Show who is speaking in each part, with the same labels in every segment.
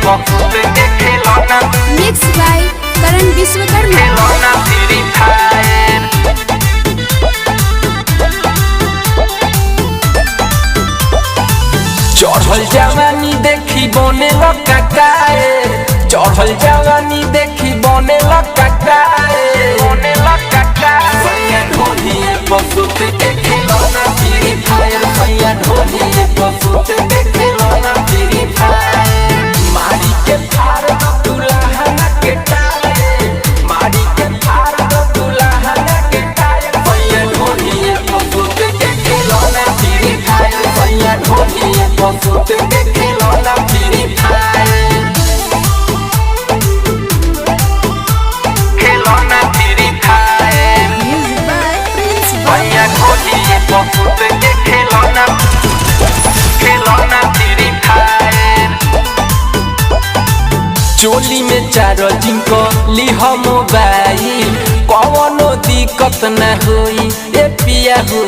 Speaker 1: बहुत के खिलौना
Speaker 2: मिक्स बाय करण विश्वकर्मा।
Speaker 1: खिलौना फ्री फायर चढ़ल जवानी देखी बने लकाए चढ़ल जवानी देखी बने लकाए बने लकाए सैया ढोली बहुत के खिलौना फ्री फायर सैया ढोली बहुत के खिलौना फ्री फायर मारी के फार दुल्हन के टाए मारी के फार दुल्हन के टाए सैया ढोली बहुत के खिलौना फ्री फायर सैया ढोली बहुत के खिलौना फ्री फायर खिलौना Free Fire
Speaker 2: music by Prince
Speaker 1: Saiya ढोली बहुत के खिलौना फ्री फायर चोली में चारो जिनको लिह मोबाइल कौनो दिक्कत न होई ए पिया हो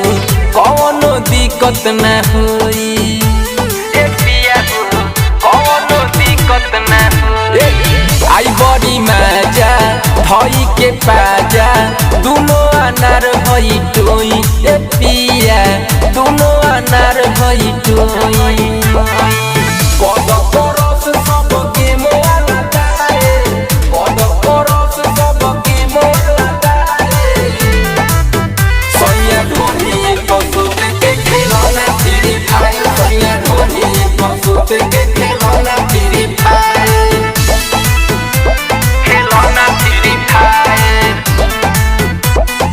Speaker 1: कौनो दिक्कत न होई ए पिया हो कौनो दिक्कत न होई आई बड़ी मजा धई के पाजा दोनों अनार होई टोई ए पिया दोनों अनार होई टोई कद करस सब के मोला दाए कद करस सब के मोला दाए सैया ढोली बहुत के खिलौना फ्री फायर सैया ढोली बहुत के खिलौना फ्री फायर खिलौना फ्री फायर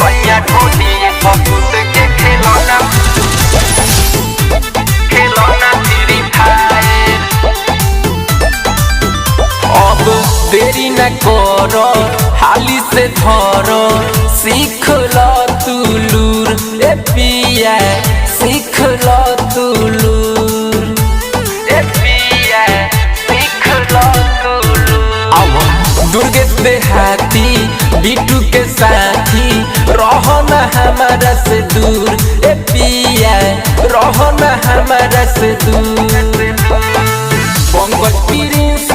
Speaker 1: सैया ढोली बहुत के खिलौना फ्री फायर अब देरी न करो हाली से धरो सीख लो तू लूर ए पिया सीख लो तू लूर ए पिया सीख लो तू लूर अब दुर्गेश देहाती बिट्टू के साथी रहो न हमारा से दूर ए पिया रहो न हमारा से दूर पंकज प्रिंस